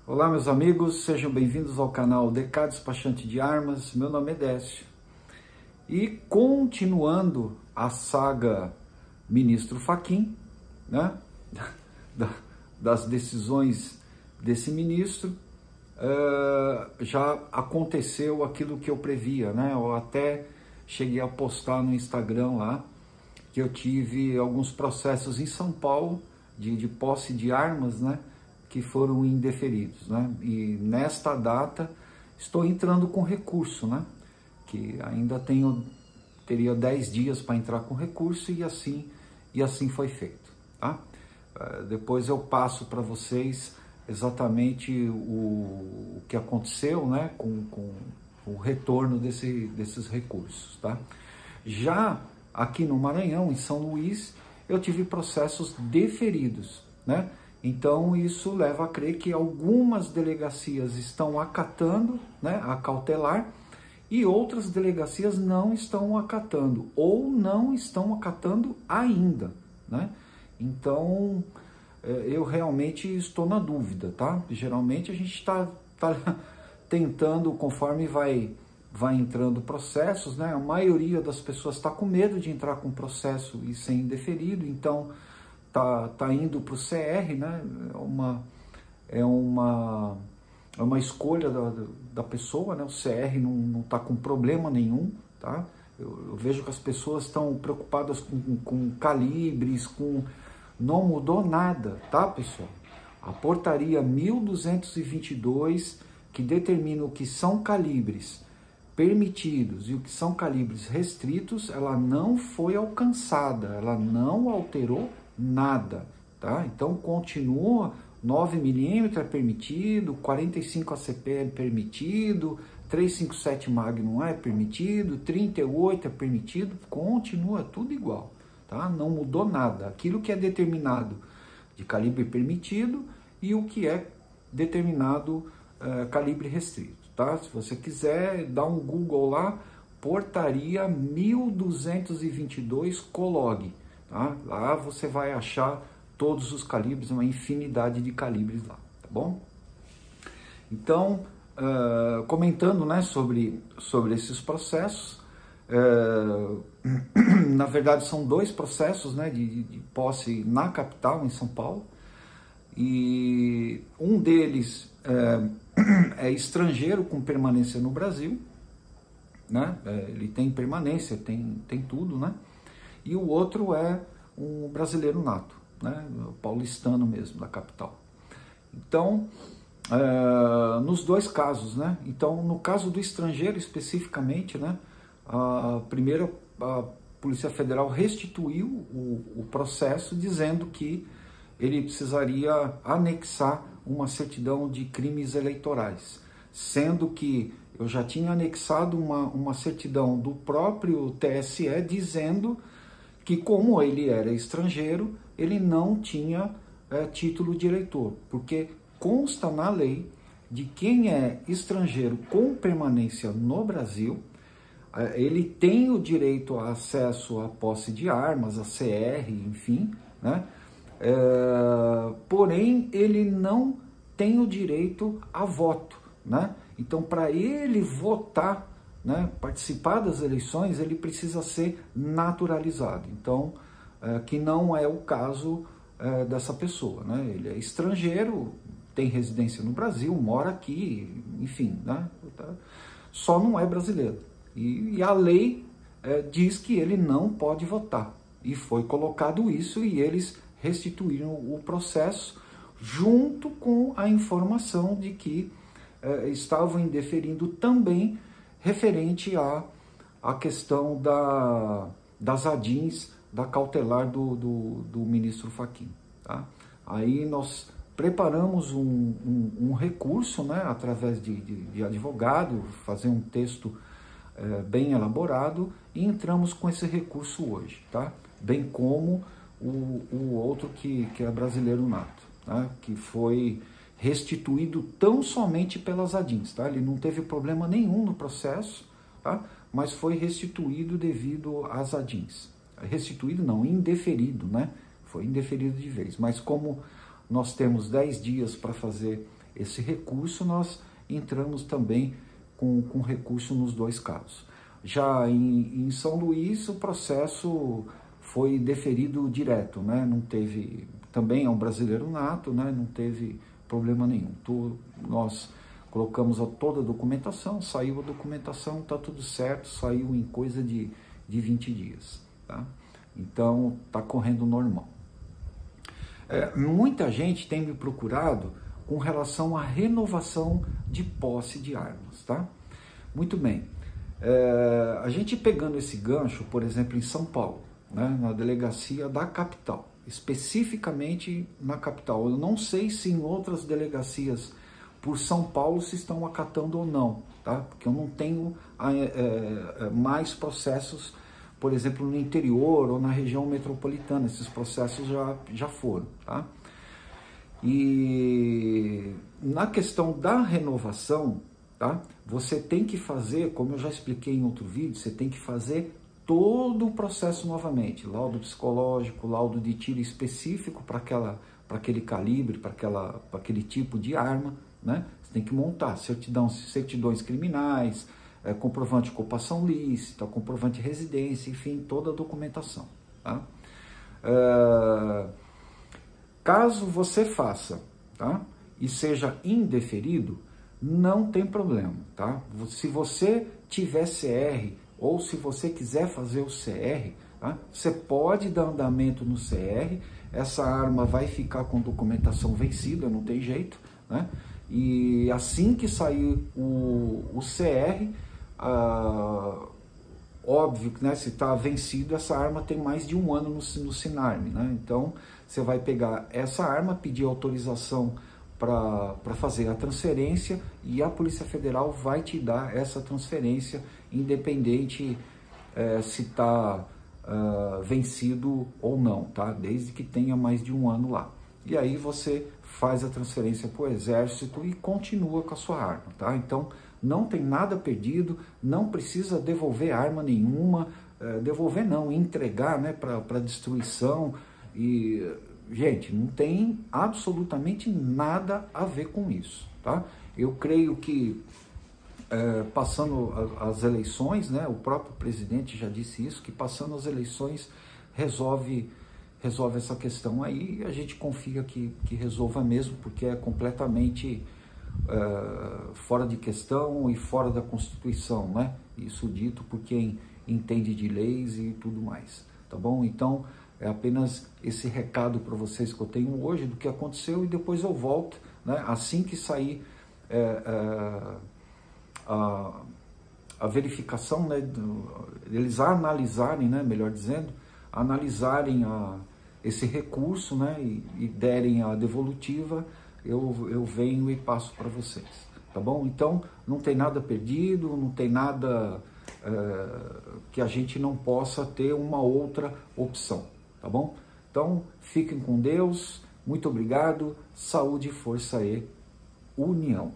Olá, meus amigos, sejam bem-vindos ao canal DK Despachante de Armas. Meu nome é Décio. E continuando a saga Ministro Fachin, né, das decisões desse ministro, já aconteceu aquilo que eu previa, né? Eu até cheguei a postar no Instagram lá que eu tive alguns processos em São Paulo de posse de armas, né, que foram indeferidos, né? E nesta data estou entrando com recurso, né? Que ainda teria 10 dias para entrar com recurso e assim foi feito, tá? Depois eu passo para vocês exatamente o que aconteceu, né, com o retorno desses recursos, tá? Já aqui no Maranhão, em São Luís, eu tive processos deferidos, né? Então isso leva a crer que algumas delegacias estão acatando, né, a cautelar, e outras delegacias não estão acatando, ou não estão acatando ainda, né? Então eu realmente estou na dúvida, tá? Geralmente a gente está tentando, conforme vai entrando processos, né? A maioria das pessoas está com medo de entrar com processo e ser indeferido, então tá indo para o CR, né? É uma escolha da pessoa, né? O CR não está com problema nenhum, tá? Eu vejo que as pessoas estão preocupadas com calibres, não mudou nada, tá, pessoal? A portaria 1222, que determina o que são calibres permitidos e o que são calibres restritos, ela não foi alcançada, ela não alterou nada, tá? Então continua 9mm é permitido, 45 ACP é permitido, 357 Magnum é permitido, 38 é permitido, continua tudo igual, tá? Não mudou nada. Aquilo que é determinado de calibre permitido e o que é determinado calibre restrito, tá? Se você quiser, dá um Google lá, portaria 1222 Colog, tá? Lá você vai achar todos os calibres, uma infinidade de calibres lá, tá bom? Então, comentando, né, sobre esses processos, na verdade são dois processos, né, de posse na capital, em São Paulo, e um deles é estrangeiro com permanência no Brasil, né? Ele tem permanência, tem tudo, né? E o outro é um brasileiro nato, né? Paulistano mesmo, da capital. Então, nos dois casos, né? Então, no caso do estrangeiro especificamente, né? A Polícia Federal restituiu o processo dizendo que ele precisaria anexar uma certidão de crimes eleitorais, sendo que eu já tinha anexado uma certidão do próprio TSE dizendo que, como ele era estrangeiro, ele não tinha título de eleitor, porque consta na lei de quem é estrangeiro com permanência no Brasil, ele tem o direito a acesso à posse de armas, a CR, enfim, né? Porém, ele não tem o direito a voto, né? Então, para ele votar, né, participar das eleições, ele precisa ser naturalizado. Então, que não é o caso dessa pessoa, né? Ele é estrangeiro, tem residência no Brasil, mora aqui, enfim, né? Só não é brasileiro. E a lei diz que ele não pode votar. E foi colocado isso e eles restituíram o processo junto com a informação de que estavam indeferindo também referente à questão das ADINs, da cautelar do ministro Fachin, tá? Aí nós preparamos um recurso, né, através de advogado, fazer um texto bem elaborado, e entramos com esse recurso hoje, tá? Bem como o outro que é brasileiro nato, tá? Que foi restituído tão somente pelas ADINs, tá? Ele não teve problema nenhum no processo, tá? Mas foi restituído devido às ADINs. Restituído não, indeferido, né? Foi indeferido de vez. Mas como nós temos 10 dias para fazer esse recurso, nós entramos também com recurso nos dois casos. Já em São Luís, o processo foi deferido direto, né? Não teve, também é um brasileiro nato, né? Não teve problema nenhum. Nós colocamos toda a documentação, saiu a documentação, está tudo certo, saiu em coisa de 20 dias, tá? Então, está correndo normal. Muita gente tem me procurado com relação à renovação de posse de armas, tá? Muito bem. A gente pegando esse gancho, por exemplo, em São Paulo, né, na delegacia da capital, especificamente na capital. Eu não sei se em outras delegacias por São Paulo se estão acatando ou não, tá? Porque eu não tenho mais processos, por exemplo, no interior ou na região metropolitana. Esses processos já foram, tá? E na questão da renovação, tá? Você tem que fazer, como eu já expliquei em outro vídeo, você tem que fazer todo o processo novamente, laudo psicológico, laudo de tiro específico para aquele calibre, para aquele tipo de arma, né? Você tem que montar certidões criminais, comprovante de ocupação lícita, comprovante de residência, enfim, toda a documentação, tá? Caso você faça, tá? E seja indeferido, não tem problema, tá? Se você tiver CR ou se você quiser fazer o CR, tá? Você pode dar andamento no CR, essa arma vai ficar com documentação vencida, não tem jeito, né? E assim que sair o CR, óbvio que, né, se está vencido, essa arma tem mais de 1 ano no Sinarme, né? Então você vai pegar essa arma, pedir autorização para fazer a transferência e a Polícia Federal vai te dar essa transferência, independente se está vencido ou não, tá? Desde que tenha mais de 1 ano lá. E aí você faz a transferência para o Exército e continua com a sua arma, tá? Então não tem nada perdido, não precisa devolver arma nenhuma, devolver não, entregar, né, para destruição. E, gente, não tem absolutamente nada a ver com isso, tá? Eu creio que passando as eleições, né, o próprio presidente já disse isso, que passando as eleições resolve essa questão aí, e a gente confia que resolva mesmo, porque é completamente fora de questão e fora da Constituição, né? Isso dito por quem entende de leis e tudo mais, tá bom? Então, é apenas esse recado para vocês que eu tenho hoje do que aconteceu e depois eu volto, né? Assim que sair a verificação, né? Eles analisarem, né? Melhor dizendo, analisarem esse recurso, né? E derem a devolutiva, eu venho e passo para vocês, tá bom? Então, não tem nada perdido, não tem nada que a gente não possa ter uma outra opção, tá bom? Então, fiquem com Deus, muito obrigado, saúde, força e união.